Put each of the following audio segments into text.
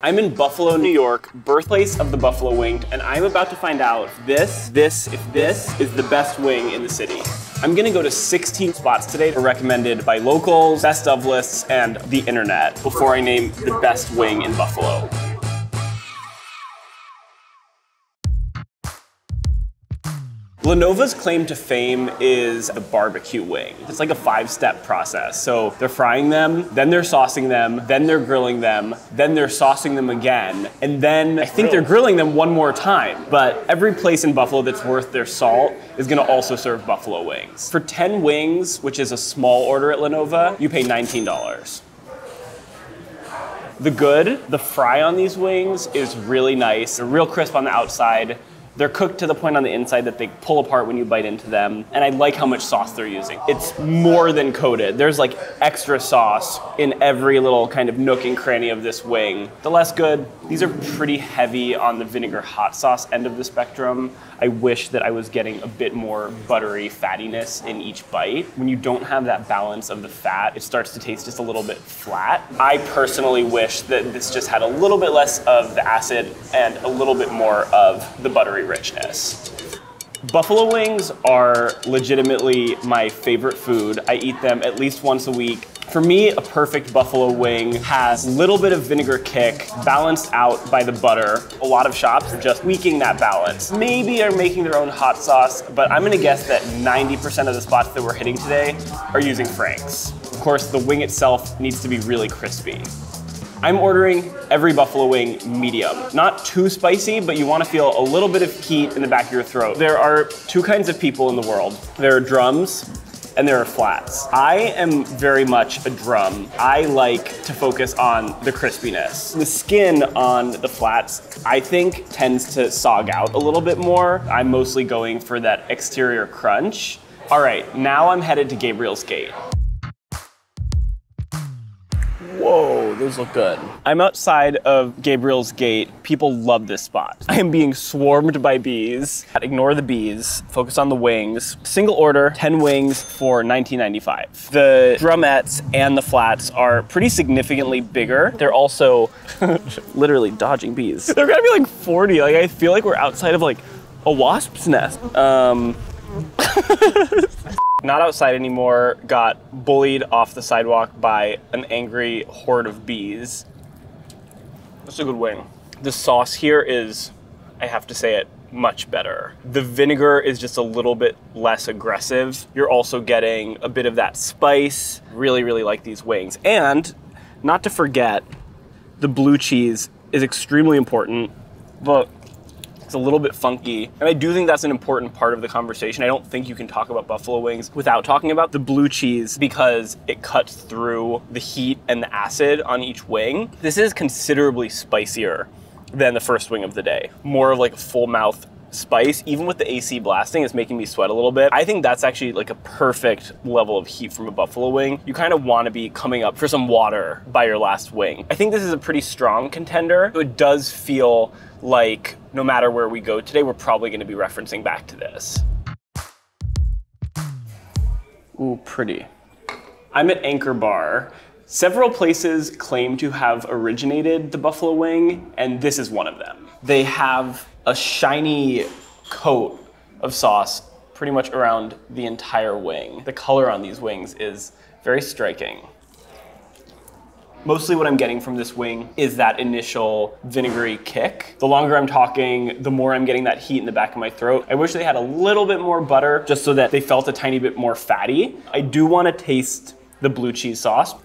I'm in Buffalo, New York, birthplace of the buffalo wing, and I'm about to find out if this is the best wing in the city. I'm gonna go to 16 spots today recommended by locals, best of lists, and the internet before I name the best wing in Buffalo. Lenova's claim to fame is the barbecue wing. It's like a 5-step process. So they're frying them, then they're saucing them, then they're grilling them, then they're saucing them again, and then I think they're grilling them one more time. But every place in Buffalo that's worth their salt is gonna also serve buffalo wings. For 10 wings, which is a small order at Lenova, you pay $19. The fry on these wings is really nice. They're real crisp on the outside. They're cooked to the point on the inside that they pull apart when you bite into them. And I like how much sauce they're using. It's more than coated. There's like extra sauce in every little kind of nook and cranny of this wing. The less good, these are pretty heavy on the vinegar hot sauce end of the spectrum. I wish that I was getting a bit more buttery fattiness in each bite. When you don't have that balance of the fat, it starts to taste just a little bit flat. I personally wish that this just had a little bit less of the acid and a little bit more of the buttery richness. Buffalo wings are legitimately my favorite food. I eat them at least once a week. For me, a perfect buffalo wing has a little bit of vinegar kick balanced out by the butter. A lot of shops are just tweaking that balance. Maybe are making their own hot sauce, but I'm gonna guess that 90% of the spots that we're hitting today are using Frank's. Of course, the wing itself needs to be really crispy. I'm ordering every buffalo wing medium. Not too spicy, but you want to feel a little bit of heat in the back of your throat. There are two kinds of people in the world. There are drums and there are flats. I am very much a drum. I like to focus on the crispiness. The skin on the flats, I think, tends to sog out a little bit more. I'm mostly going for that exterior crunch. All right, now I'm headed to Gabriel's Gate. Whoa, those look good. I'm outside of Gabriel's Gate. People love this spot. I am being swarmed by bees. Ignore the bees, focus on the wings. Single order, 10 wings for $19.95. The drumettes and the flats are pretty significantly bigger. They're also literally dodging bees. They're gonna be like 40. Like, I feel like we're outside of like a wasp's nest. Not outside anymore, got bullied off the sidewalk by an angry horde of bees. That's a good wing. The sauce here is, I have to say it, much better. The vinegar is just a little bit less aggressive. You're also getting a bit of that spice. Really, really like these wings. And not to forget, the blue cheese is extremely important, but it's a little bit funky. And I do think that's an important part of the conversation. I don't think you can talk about buffalo wings without talking about the blue cheese because it cuts through the heat and the acid on each wing. This is considerably spicier than the first wing of the day. More of like a full mouth spice. Even with the AC blasting, it's making me sweat a little bit. I think that's actually like a perfect level of heat from a buffalo wing. You kind of want to be coming up for some water by your last wing. I think this is a pretty strong contender. It does feel like no matter where we go today, we're probably going to be referencing back to this. Ooh, pretty. I'm at Anchor Bar. Several places claim to have originated the buffalo wing, and this is one of them. They have a shiny coat of sauce pretty much around the entire wing. The color on these wings is very striking. Mostly what I'm getting from this wing is that initial vinegary kick. The longer I'm talking, the more I'm getting that heat in the back of my throat. I wish they had a little bit more butter just so that they felt a tiny bit more fatty. I do want to taste the blue cheese sauce.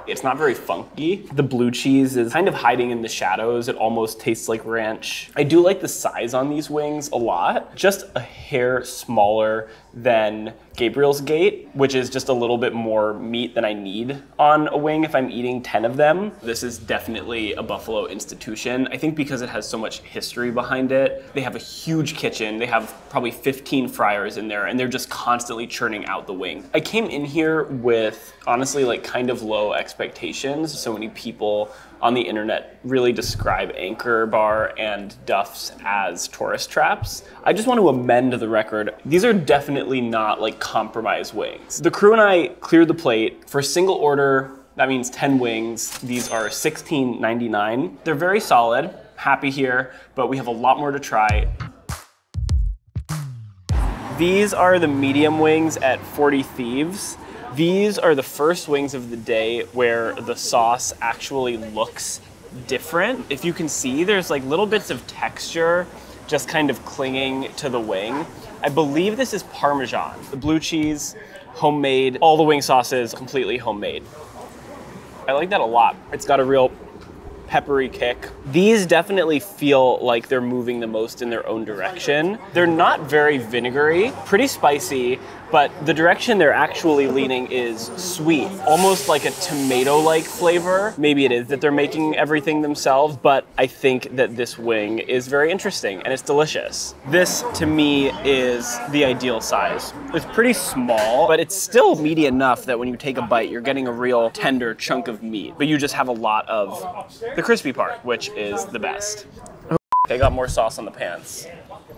It's not very funky. The blue cheese is kind of hiding in the shadows. It almost tastes like ranch. I do like the size on these wings a lot. Just a hair smaller than Gabriel's Gate, which is just a little bit more meat than I need on a wing if I'm eating 10 of them. This is definitely a Buffalo institution. I think because it has so much history behind it. They have a huge kitchen. They have probably 15 fryers in there, and they're just constantly churning out the wing. I came in here with, honestly, like kind of low expectations. So many people on the internet really describe Anchor Bar and Duff's as tourist traps. I just want to amend the record. These are definitely not like compromise wings. The crew and I cleared the plate for a single order, That means 10 wings. These are $16.99. They're very solid, happy here, but we have a lot more to try. These are the medium wings at 40 Thieves. These are the first wings of the day where the sauce actually looks different. If you can see, there's like little bits of texture just kind of clinging to the wing. I believe this is Parmesan. The blue cheese, homemade. All the wing sauces, completely homemade. I like that a lot. It's got a real peppery kick. These definitely feel like they're moving the most in their own direction. They're not very vinegary, pretty spicy, but the direction they're actually leaning is sweet, almost like a tomato-like flavor. Maybe it is that they're making everything themselves, but I think that this wing is very interesting and it's delicious. This, to me, is the ideal size. It's pretty small, but it's still meaty enough that when you take a bite, you're getting a real tender chunk of meat, but you just have a lot of the crispy part, which is the best. I got more sauce on the pants.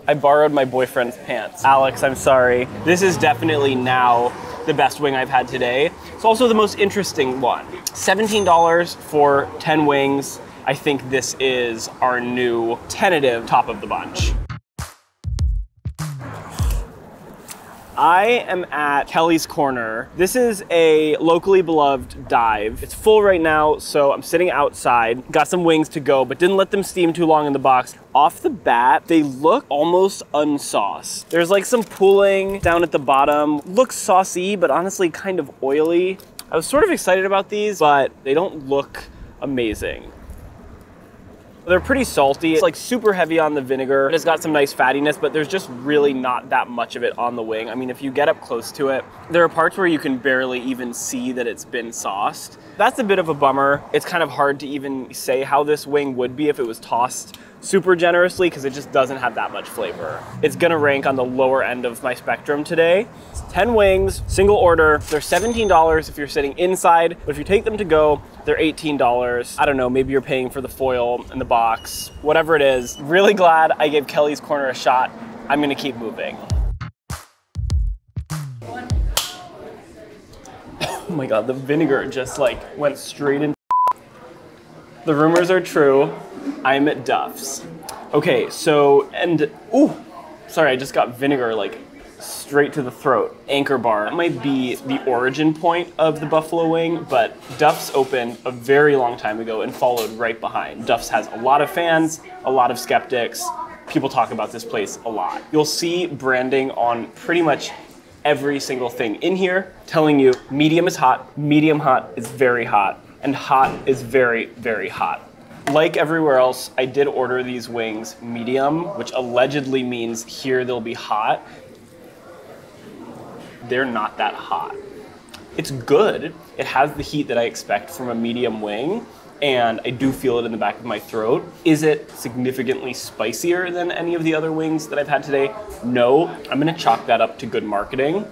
I borrowed my boyfriend's pants. Alex, I'm sorry. This is definitely now the best wing I've had today. It's also the most interesting one. $17 for 10 wings. I think this is our new tentative top of the bunch. I am at Kelly's Korner. This is a locally beloved dive. It's full right now, so I'm sitting outside. Got some wings to go, but didn't let them steam too long in the box. Off the bat, they look almost unsauced. There's like some pooling down at the bottom. Looks saucy, but honestly kind of oily. I was sort of excited about these, but they don't look amazing. They're pretty salty. It's like super heavy on the vinegar. It's got some nice fattiness, but there's just really not that much of it on the wing. I mean, if you get up close to it, there are parts where you can barely even see that it's been sauced. That's a bit of a bummer. It's kind of hard to even say how this wing would be if it was tossed super generously because it just doesn't have that much flavor. It's gonna rank on the lower end of my spectrum today. It's 10 wings, single order. They're $17 if you're sitting inside, but if you take them to go, they're $18. I don't know, maybe you're paying for the foil and the box, whatever it is. Really glad I gave Kelly's Korner a shot. I'm gonna keep moving. Oh my God, the vinegar just like went straight in. The rumors are true. I'm at Duff's. Okay, so, ooh, sorry, I just got vinegar like straight to the throat. Anchor Bar. That might be the origin point of the buffalo wing, but Duff's opened a very long time ago and followed right behind. Duff's has a lot of fans, a lot of skeptics. People talk about this place a lot. You'll see branding on pretty much every single thing in here telling you medium is hot, medium hot is very hot, and hot is very, very hot. Like everywhere else, I did order these wings medium, which allegedly means here they'll be hot. They're not that hot. It's good. It has the heat that I expect from a medium wing, and I do feel it in the back of my throat. Is it significantly spicier than any of the other wings that I've had today? No. I'm gonna chalk that up to good marketing.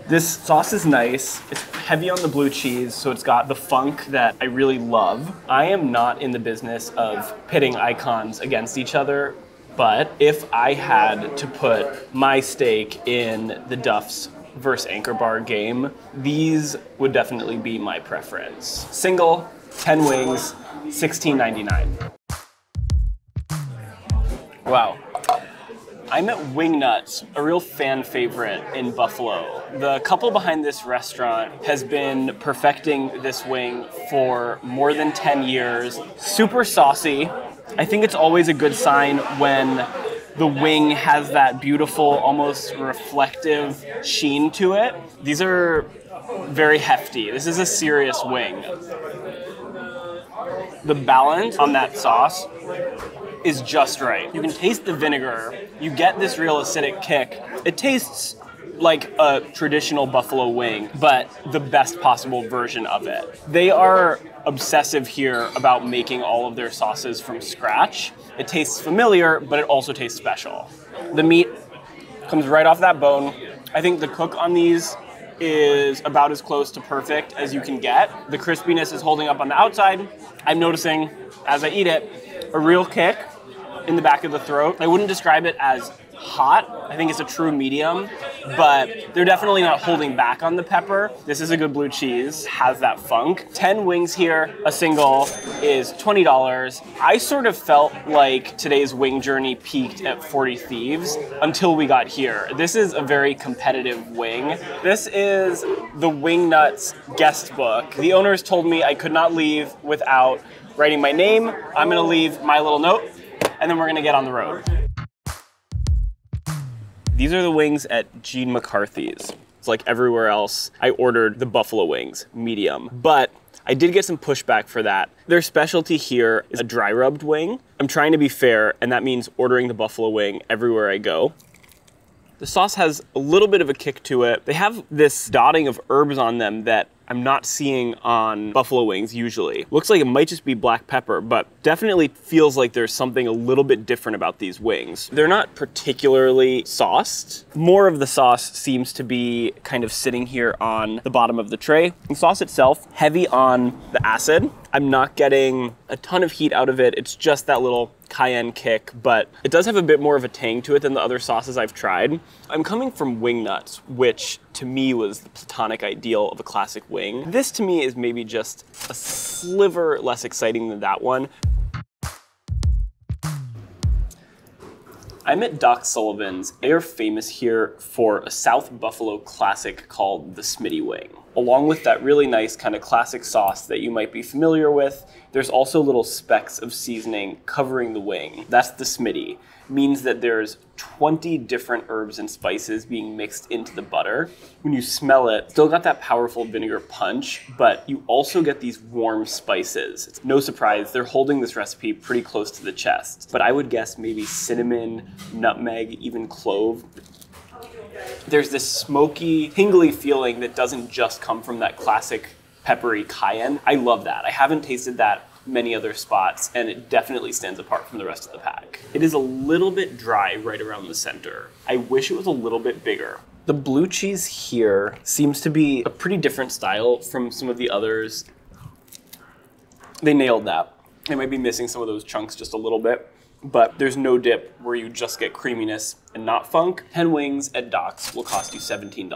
This sauce is nice. It's heavy on the blue cheese, so it's got the funk that I really love. I am not in the business of pitting icons against each other, but if I had to put my stake in the Duff's versus Anchor Bar game, these would definitely be my preference. Single, 10 wings, $16.99. Wow. I'm at Wingnutz, a real fan favorite in Buffalo. The couple behind this restaurant has been perfecting this wing for more than 10 years. Super saucy. I think it's always a good sign when the wing has that beautiful, almost reflective sheen to it. These are very hefty. This is a serious wing. The balance on that sauce is just right. You can taste the vinegar. You get this real acidic kick. It tastes like a traditional buffalo wing, but the best possible version of it. They are obsessive here about making all of their sauces from scratch. It tastes familiar, but it also tastes special. The meat comes right off that bone. I think the cook on these is about as close to perfect as you can get. The crispiness is holding up on the outside. I'm noticing, as I eat it, a real kick in the back of the throat. I wouldn't describe it as hot. I think it's a true medium. but they're definitely not holding back on the pepper. This is a good blue cheese, has that funk. 10 wings here, a single, is $20. I sort of felt like today's wing journey peaked at 40 Thieves until we got here. This is a very competitive wing. This is the Wingnutz guest book. The owners told me I could not leave without writing my name. I'm gonna leave my little note, and then we're gonna get on the road. These are the wings at Gene McCarthy's. It's like everywhere else. I ordered the buffalo wings, medium, but I did get some pushback for that. Their specialty here is a dry rubbed wing. I'm trying to be fair, and that means ordering the buffalo wing everywhere I go. The sauce has a little bit of a kick to it. They have this dotting of herbs on them that I'm not seeing on buffalo wings usually. Looks like it might just be black pepper, but definitely feels like there's something a little bit different about these wings. They're not particularly sauced. More of the sauce seems to be kind of sitting here on the bottom of the tray. The sauce itself, heavy on the acid. I'm not getting a ton of heat out of it. It's just that little cayenne kick, but it does have a bit more of a tang to it than the other sauces I've tried. I'm coming from Wingnutz, which to me was the platonic ideal of a classic wing. This to me is maybe just a sliver less exciting than that one. I'm at Doc Sullivan's. They are famous here for a South Buffalo classic called the Smitty Wing. Along with that really nice kind of classic sauce that you might be familiar with, there's also little specks of seasoning covering the wing. That's the Smitty. It means that there's 20 different herbs and spices being mixed into the butter. When you smell it, still got that powerful vinegar punch, but you also get these warm spices. It's no surprise, they're holding this recipe pretty close to the chest. But I would guess maybe cinnamon, nutmeg, even clove. There's this smoky, tingly feeling that doesn't just come from that classic peppery cayenne. I love that. I haven't tasted that many other spots, and it definitely stands apart from the rest of the pack. It is a little bit dry right around the center. I wish it was a little bit bigger. The blue cheese here seems to be a pretty different style from some of the others. They nailed that. They might be missing some of those chunks just a little bit, but there's no dip where you just get creaminess and not funk. 10 wings at Doc's will cost you $17.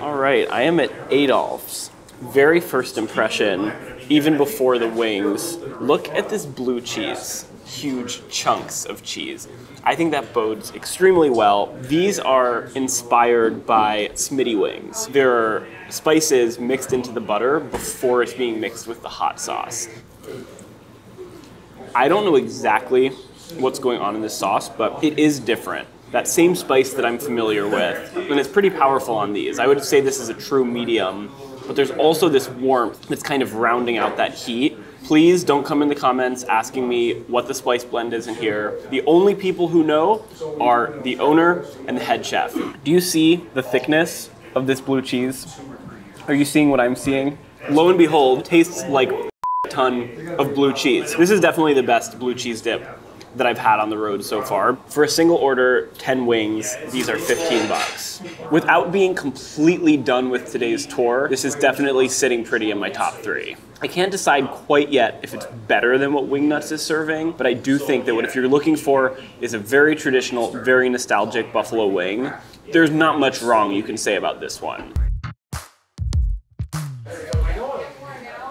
All right, I am at Adolf's. Very first impression, even before the wings, look at this blue cheese. Huge chunks of cheese. I think that bodes extremely well. These are inspired by Smitty wings. There are spices mixed into the butter before it's being mixed with the hot sauce. I don't know exactly what's going on in this sauce, but it is different. That same spice that I'm familiar with, and it's pretty powerful on these. I would say this is a true medium, but there's also this warmth that's kind of rounding out that heat. Please don't come in the comments asking me what the spice blend is in here. The only people who know are the owner and the head chef. Do you see the thickness of this blue cheese? Are you seeing what I'm seeing? Lo and behold, tastes like a ton of blue cheese. This is definitely the best blue cheese dip that I've had on the road so far. For a single order, 10 wings, these are 15 bucks. Without being completely done with today's tour, this is definitely sitting pretty in my top 3. I can't decide quite yet if it's better than what Wingnutz is serving, but I do think that what if you're looking for is a very traditional, very nostalgic buffalo wing, there's not much wrong you can say about this one.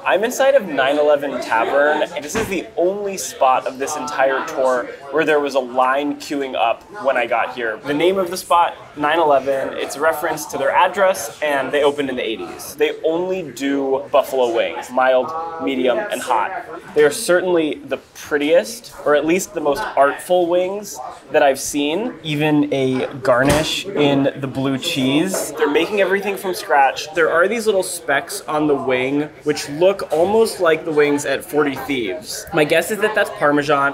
I'm inside of 911 Tavern, and this is the only spot of this entire tour where there was a line queuing up when I got here. The name of the spot, 911, it's a reference to their address, and they opened in the 80s. They only do buffalo wings, mild, medium, and hot. They are certainly the prettiest, or at least the most artful wings that I've seen. Even a garnish in the blue cheese. They're making everything from scratch. There are these little specks on the wing, which look almost like the wings at 40 Thieves. My guess is that that's Parmesan.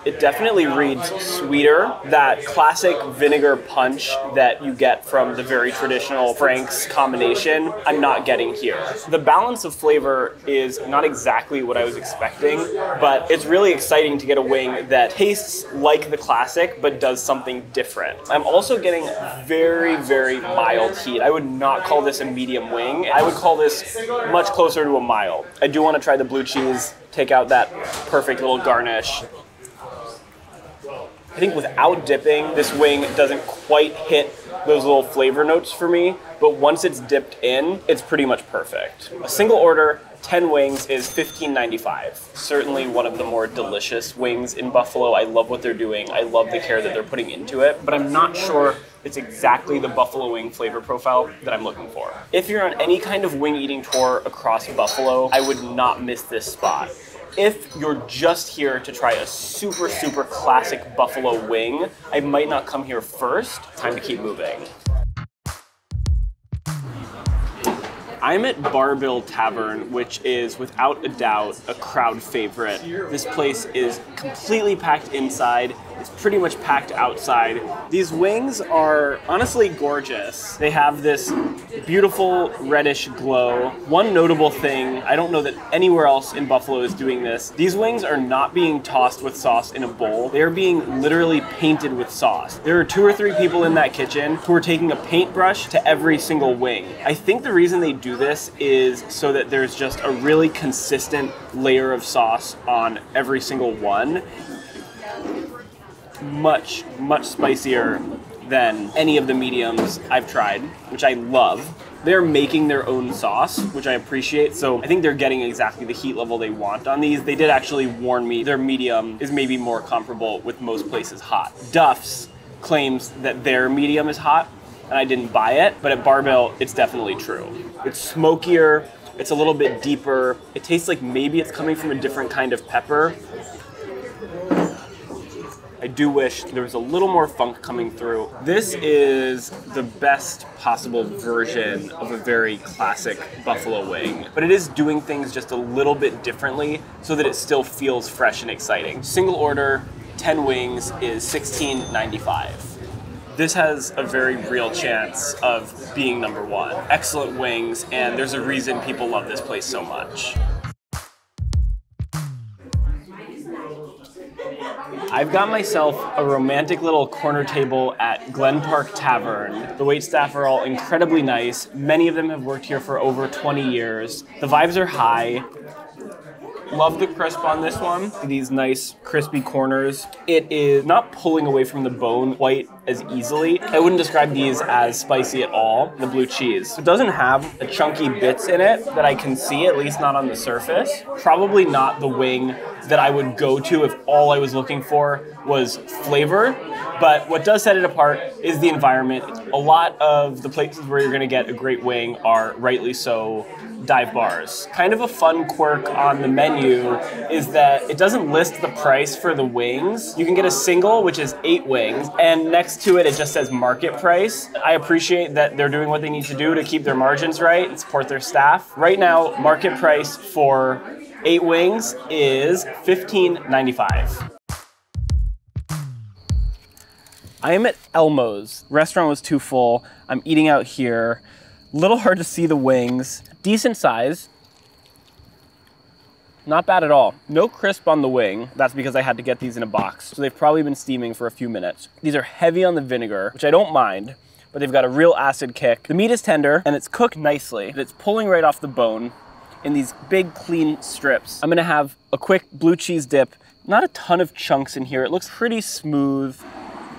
It definitely reads sweeter. That classic vinegar punch that you get from the very traditional Frank's combination, I'm not getting here. The balance of flavor is not exactly what I was expecting, but it's really exciting to get a wing that tastes like the classic, but does something different. I'm also getting very, very mild heat. I would not call this a medium wing. I would call this much closer to a mild. I do want to try the blue cheese, take out that perfect little garnish. I think without dipping, this wing doesn't quite hit those little flavor notes for me, but once it's dipped in, it's pretty much perfect. A single order, 10 wings is $15.95. Certainly one of the more delicious wings in Buffalo. I love what they're doing. I love the care that they're putting into it, but I'm not sure it's exactly the buffalo wing flavor profile that I'm looking for. If you're on any kind of wing eating tour across Buffalo, I would not miss this spot. If you're just here to try a super, super classic buffalo wing, I might not come here first. Time to keep moving. I'm at Barbell Tavern, which is without a doubt a crowd favorite. This place is completely packed inside. It's pretty much packed outside. These wings are honestly gorgeous. They have this beautiful reddish glow. One notable thing, I don't know that anywhere else in Buffalo is doing this. These wings are not being tossed with sauce in a bowl. They are being literally painted with sauce. There are 2 or 3 people in that kitchen who are taking a paintbrush to every single wing. I think the reason they do this is so that there's just a really consistent layer of sauce on every single one. Much, much spicier than any of the mediums I've tried, which I love. They're making their own sauce, which I appreciate, so I think they're getting exactly the heat level they want on these. They did actually warn me their medium is maybe more comparable with most places hot. Duff's claims that their medium is hot, and I didn't buy it, but at Barbell, it's definitely true. It's smokier, it's a little bit deeper. It tastes like maybe it's coming from a different kind of pepper. I do wish there was a little more funk coming through. This is the best possible version of a very classic buffalo wing, but it is doing things just a little bit differently so that it still feels fresh and exciting. Single order, 10 wings is $16.95. This has a very real chance of being #1. Excellent wings, and there's a reason people love this place so much. I've got myself a romantic little corner table at Glen Park Tavern. The waitstaff are all incredibly nice. Many of them have worked here for over 20 years. The vibes are high. Love the crisp on this one. These nice crispy corners. It is not pulling away from the bone quite as easily. I wouldn't describe these as spicy at all. The blue cheese. It doesn't have the chunky bits in it that I can see, at least not on the surface. Probably not the wing that I would go to if all I was looking for was flavor. But what does set it apart is the environment. A lot of the places where you're gonna get a great wing are, rightly so, dive bars. Kind of a fun quirk on the menu is that it doesn't list the price for the wings. You can get a single, which is 8 wings, and next to it, it just says market price. I appreciate that they're doing what they need to do to keep their margins right and support their staff. Right now, market price for 8 wings is $15.95. I am at Elmo's. Restaurant was too full. I'm eating out here. Little hard to see the wings. Decent size. Not bad at all. No crisp on the wing. That's because I had to get these in a box. So they've probably been steaming for a few minutes. These are heavy on the vinegar, which I don't mind, but they've got a real acid kick. The meat is tender and it's cooked nicely. It's pulling right off the bone in these big clean strips. I'm gonna have a quick blue cheese dip. Not a ton of chunks in here. It looks pretty smooth.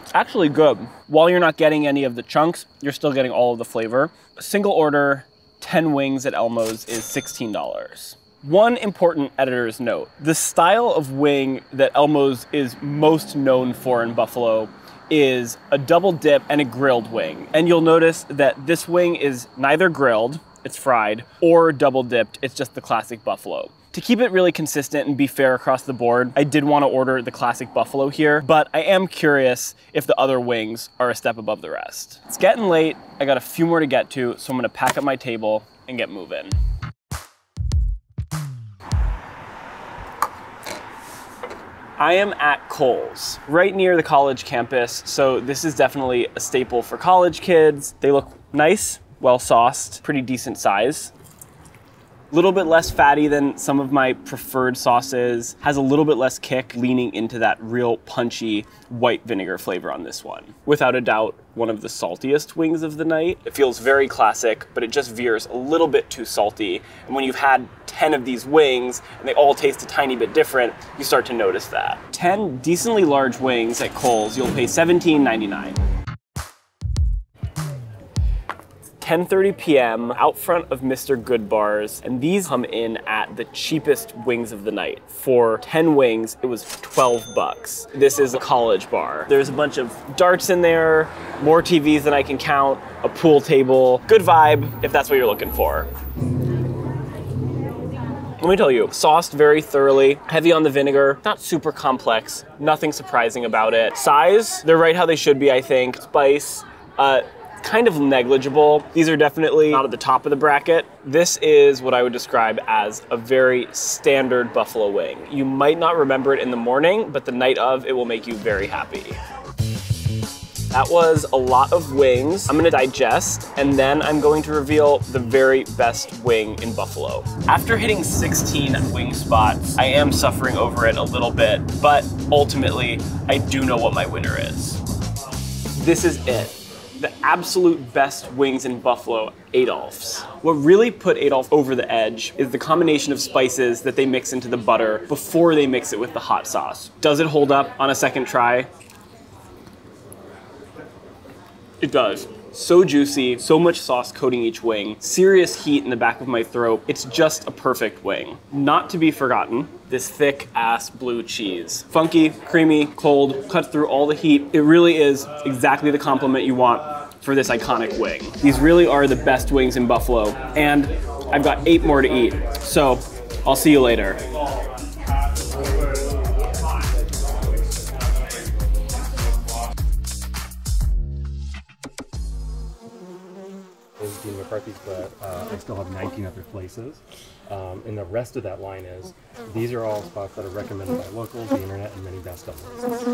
It's actually good. While you're not getting any of the chunks, you're still getting all of the flavor. A single order, 10 wings at Elmo's is $16. One important editor's note. The style of wing that Elmo's is most known for in Buffalo is a double dip and a grilled wing. And you'll notice that this wing is neither grilled, it's fried, or double dipped, it's just the classic Buffalo. To keep it really consistent and be fair across the board, I did want to order the classic Buffalo here, but I am curious if the other wings are a step above the rest. It's getting late, I got a few more to get to, so I'm gonna pack up my table and get moving. I am at Kohl's, right near the college campus, so this is definitely a staple for college kids. They look nice, well sauced, pretty decent size. A little bit less fatty than some of my preferred sauces. Has a little bit less kick, leaning into that real punchy white vinegar flavor on this one. Without a doubt, one of the saltiest wings of the night. It feels very classic, but it just veers a little bit too salty. And when you've had 10 of these wings and they all taste a tiny bit different, you start to notice that. 10 decently large wings at Kohl's, you'll pay $17.99. 10:30 p.m. out front of Mr. Goodbar's, and these come in at the cheapest wings of the night. For 10 wings, it was 12 bucks. This is a college bar. There's a bunch of darts in there, more TVs than I can count, a pool table. Good vibe if that's what you're looking for. Let me tell you, sauced very thoroughly, heavy on the vinegar, not super complex, nothing surprising about it. Size, they're right how they should be, I think. Spice, kind of negligible. These are definitely not at the top of the bracket. This is what I would describe as a very standard buffalo wing. You might not remember it in the morning, but the night of, it will make you very happy. That was a lot of wings. I'm gonna digest, and then I'm going to reveal the very best wing in Buffalo. After hitting 16 wing spots, I am suffering over it a little bit, but ultimately, I do know what my winner is. This is it. The absolute best wings in Buffalo, Adolf's. What really put Adolf over the edge is the combination of spices that they mix into the butter before they mix it with the hot sauce. Does it hold up on a second try? It does. So juicy, so much sauce coating each wing, serious heat in the back of my throat. It's just a perfect wing. Not to be forgotten, this thick ass blue cheese. Funky, creamy, cold, cuts through all the heat. It really is exactly the compliment you want for this iconic wing. These really are the best wings in Buffalo, and I've got 8 more to eat. So I'll see you later. McCarthy's, but I still have 19 other places. And the rest of that line is, these are all spots that are recommended by locals, the internet, and many best of lists.